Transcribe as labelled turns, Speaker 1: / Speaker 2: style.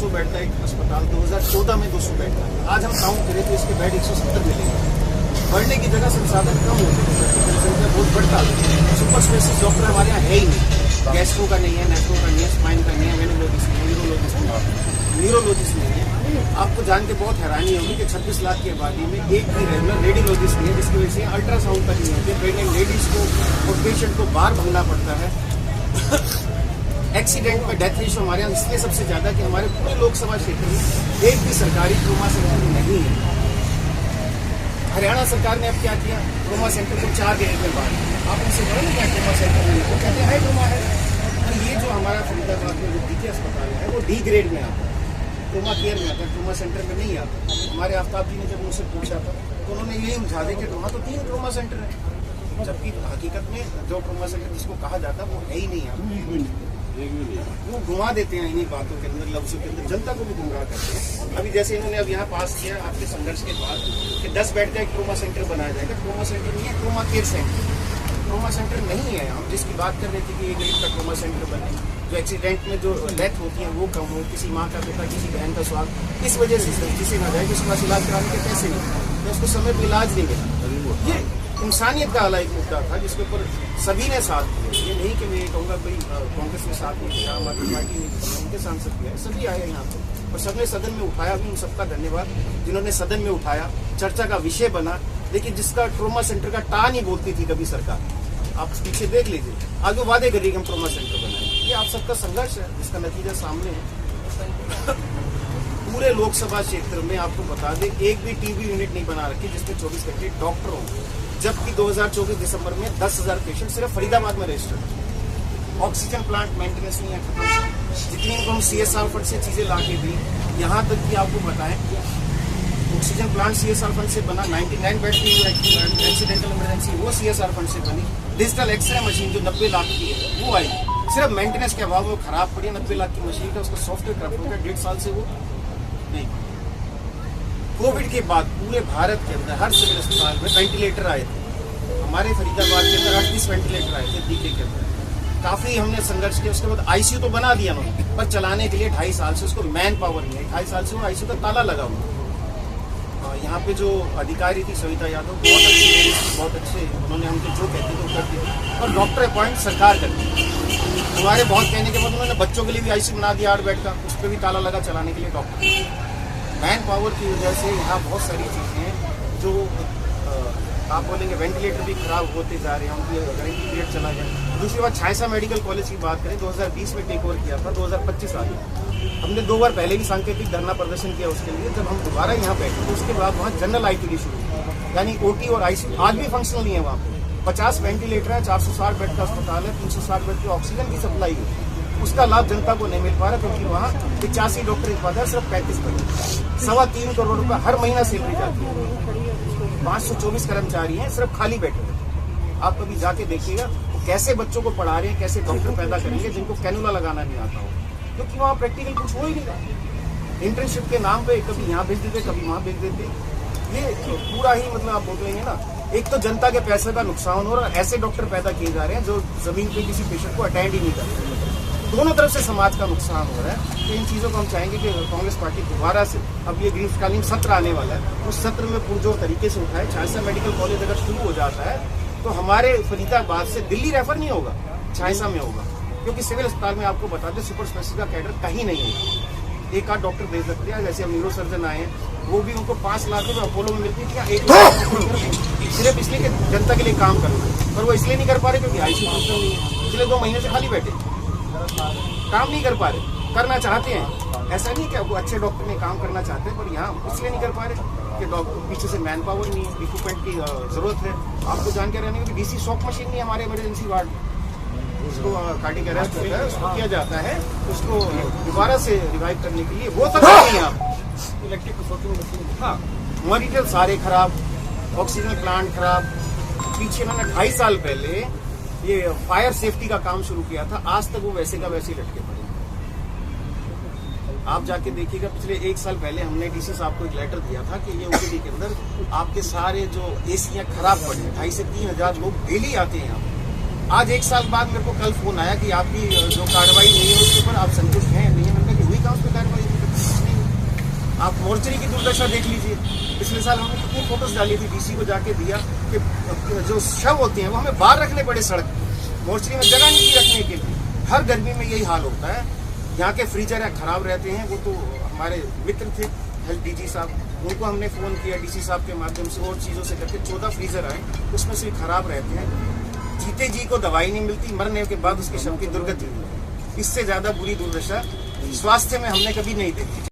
Speaker 1: 200 bed का एक अस्पताल 2014 में 200 बेड का, आज हम काउंट करें तो इसके बेड 170 मिलेंगे। बढ़ने की जगह संसाधन कम होते हैं, जनसंख्या बहुत बढ़ता है। सुपर स्पेशलिस्ट डॉक्टर हमारे यहाँ है ही नहीं, गैस्ट्रो का नहीं है, नेफ्रो का नहीं है, स्पाइन का नहीं है, वेनोलॉजिस्ट नहीं है, न्यूरोलॉजिस्ट नहीं है। आपको जान के बहुत हैरानी होगी कि 26 लाख की आबादी में एक भी रेगुलर रेडियोलॉजिस्ट नहीं है, जिसकी वजह से अल्ट्रासाउंड तक नहीं होती। प्रेगनेंट लेडीज को और पेशेंट को बाहर भागना पड़ता है। एक्सीडेंट में डेथ रेशियो हमारे यहाँ इसलिए सबसे ज्यादा कि हमारे पूरे लोकसभा क्षेत्र में एक भी सरकारी ट्रोमा सेंटर नहीं है। हरियाणा सरकार ने अब क्या किया, ट्रोमा सेंटर को 4 ग्रेड में बांटा। आप उनसे कहो ना क्या ट्रोमा सेंटर में, वो कहते हैं ट्रोमा है। और ये जो हमारा फरीदाबाद में जो डीके अस्पताल है वो डी ग्रेड में आता है, ट्रोमा केयर में आता है, ट्रोमा सेंटर में नहीं आता। हमारे आफ्ताब जी ने जब उनसे पूछा था तो उन्होंने यही उठा दिया कि वहाँ तो 3 ट्रोमा सेंटर है, जबकि हकीकत में जो ट्रोमा सेंटर जिसको कहा जाता है वो है ही नहीं यहाँ। वो घुमा देते हैं इन्हीं बातों के अंदर, लफ्जों के अंदर, जनता को भी गुमराह करते हैं। अभी जैसे इन्होंने अब यहाँ पास किया आपके संघर्ष के बाद कि 10 बेड का एक ट्रोमा सेंटर बनाया जाएगा। ट्रोमा सेंटर नहीं है, trauma care centre. Trauma centre नहीं है। हम जिसकी बात कर रहे थे कि 1 ग्रेड का ट्रोमा सेंटर बने, जो एक्सीडेंट में जो डेथ होती है वो कम हो, किसी माँ का पिता किसी बहन का स्वास्थ्य इस वजह से किसी ना जाए कि उसके पास इलाज कराने के पैसे नहीं, तो उसको समय पर इलाज नहीं मिला। ये इंसानियत का अलग एक मुद्दा था जिसके ऊपर सभी ने साथ दिया। ये नहीं कि मैं ये कहूँगा भाई कांग्रेस ने साथ नहीं दिया, आम आदमी पार्टी ने दिया, उनके सांसद किया, सभी आए यहाँ पर और सबने सदन में उठाया भी। उन सबका धन्यवाद जिन्होंने सदन में उठाया, चर्चा का विषय बना। लेकिन जिसका ट्रोमा सेंटर का टा नहीं बोलती थी कभी सरकार, आप पीछे देख लीजिए, आज वो वादे करिए कि हम ट्रोमा सेंटर बनाएंगे। ये आप सबका संघर्ष है जिसका नतीजा सामने है। पूरे लोकसभा क्षेत्र में आपको बता दें एक भी टीबी यूनिट नहीं बना रखी जिसमें 24 घंटे डॉक्टर हों, जबकि 2024 दिसंबर में 10,000 पेशेंट सिर्फ फरीदाबाद में रजिस्टर्ड। ऑक्सीजन प्लांट मेंटेनेंस नहीं है, जितनी इनको हम CSR फंड से चीजें ला के दी, यहाँ तक कि आपको बताएं ऑक्सीजन प्लांट CSR फंड से बना। 99 बेड की एक्सीडेंटल इमरजेंसी वो CSR फंड से बनी। डिजिटल एक्सरे मशीन जो 90 लाख की है वो आई, सिर्फ मेंटेनेंस के अभाव वो खराब पड़ी। 90 लाख की मशीन का उसका सॉफ्टवेयर खराब हो गया, 1.5 साल से वो नहीं। कोविड के बाद पूरे भारत के अंदर हर सिविल अस्पताल में वेंटिलेटर आए थे। हमारे फरीदाबाद के अंदर 38 वेंटिलेटर आए थे डीके के अंदर। काफी हमने संघर्ष किया। उसके बाद ICU तो बना दिया उन्होंने, पर चलाने के लिए 2.5 साल से उसको मैन पावर नहीं है। 2.5 साल से वो ICU का ताला लगा हुआ। यहाँ पे जो अधिकारी थी सविता यादव, बहुत अच्छी, बहुत अच्छे, उन्होंने हमको जो कहते थे वो करती थी। और डॉक्टर अपॉइंट सरकार करती है। हमारे बहुत कहने के बाद उन्होंने बच्चों के लिए भी ICU बना दिया 8 बेड का, उस पर भी ताला लगा चलाने के लिए डॉक्टर। मैन पावर की वजह से यहाँ बहुत सारी चीजें हैं जो आप बोलेंगे वेंटिलेटर भी खराब होते जा रहे हैं, उनकी गारंटी पीरियड चला गया। दूसरी बात छायसा मेडिकल कॉलेज की बात करें, 2020 में टेक ओवर किया था, 2025 आ गया। हमने 2 बार पहले भी सांकेतिक धरना प्रदर्शन किया उसके लिए। जब हम दोबारा यहाँ बैठे तो उसके बाद वहाँ जनरल IPD शुरू हुई, यानी OT और ICU आज भी फंक्शनल नहीं है। वहाँ पे 50 वेंटिलेटर है, 460 बेड का अस्पताल है, 360 बेड की ऑक्सीजन की सप्लाई है। उसका लाभ जनता को नहीं मिल पा रहा क्योंकि वहाँ 85 डॉक्टर के पद है, सिर्फ 35 बेड, 3.25 करोड़ रुपए हर महीना सैलरी जाती है। 524 कर्मचारी हैं, सिर्फ खाली बैठे हैं। आप कभी जाके देखिएगा कैसे बच्चों को पढ़ा रहे हैं, कैसे डॉक्टर पैदा करेंगे जिनको कैनुला लगाना नहीं आता हो, क्योंकि वहाँ प्रैक्टिकल कुछ हो ही नहीं रहा। इंटर्नशिप के नाम पे कभी यहाँ भेज देते, कभी वहाँ भेज देते। ये पूरा ही मतलब आप बोल रहे हैं ना, एक तो जनता के पैसे का नुकसान हो रहा है, ऐसे डॉक्टर पैदा किए जा रहे हैं जो जमीन पे किसी पेशेंट को अटेंड ही नहीं करते। दोनों तरफ से समाज का नुकसान हो रहा है। तो इन चीज़ों को हम चाहेंगे कि कांग्रेस पार्टी दोबारा से, अब ये ग्रीष्मकालीन सत्र आने वाला है, उस सत्र में पुरजोर तरीके से उठाए। छायसा मेडिकल कॉलेज अगर शुरू हो जाता है तो हमारे फरीदाबाद से दिल्ली रेफर नहीं होगा, छायसा में होगा, क्योंकि सिविल अस्पताल में आपको बता दें सुपर स्पेशलिस्ट का कैडर कहीं नहीं है। एक आध डॉक्टर भेज सकते हैं, जैसे हम न्यूरो सर्जन आए हैं, वो भी उनको 5 लाख रुपये अपोलो में मिलती थी, 1 लाख सिर्फ इसलिए कि जनता के लिए काम करो, पर वो इसलिए नहीं कर पा रहे क्योंकि ICU फंक्शन नहीं है। पिछले 2 महीने से खाली बैठे, काम नहीं कर पा रहे। करना चाहते हैं, ऐसा नहीं कि वो अच्छे डॉक्टर में काम करना चाहते हैं, पर यहाँ इसलिए नहीं कर पा रहे कि डॉक्टर पीछे से मैन पावर नहीं है, इक्विपमेंट की जरूरत है। आपको जानकारी रहने की DC शॉक मशीन नहीं है हमारे इमरजेंसी वार्ड में, उसको कार्डियक अरेस्ट होता है, उसको किया जाता है, उसको दोबारा से रिवाइव करने के लिए वो तक नहीं है। आप इलेक्ट्रिक, हाँ, मॉनिटर सारे खराब, ऑक्सीजन प्लांट खराब। पीछे मैंने 2.5 साल पहले ये फायर सेफ्टी का काम शुरू किया था, आज तक वो वैसे का वैसे लटके पड़े। आप जाके देखिएगा, पिछले 1 साल पहले हमने DC साहब को एक लेटर दिया था कि ये OPD के अंदर आपके सारे जो ACयां खराब पड़े, 2,500 से 3,000 लोग डेली आते हैं यहाँ। आज 1 साल बाद मेरे को कल फोन आया कि आपकी जो कार्रवाई नहीं है उसके ऊपर आप संतुष्ट हैं नहीं है। मैंने कहा कि हुई कहाँ उस पर कार्रवाई? मोर्चरी की दुर्दशा देख लीजिए। पिछले साल हमने कितनी फोटोज डाली थी, डीसी को जाके दिया कि जो शव होते हैं वो हमें बाहर रखने पड़े सड़क, मोर्चरी में जगह नहीं थी रखने के लिए। हर गर्मी में यही हाल होता है। यहाँ के फ्रीजर खराब रहते हैं। वो तो हमारे मित्र थे हेल्थ डीजी साहब, उनको हमने फोन किया डीसी साहब के माध्यम से और चीजों से करके 14 फ्रीजर आए, उसमें से खराब रहते हैं। जीते जी को दवाई नहीं मिलती, मरने के बाद उसके शव की दुर्गति। इससे ज्यादा बुरी दुर्दशा स्वास्थ्य में हमने कभी नहीं देखी।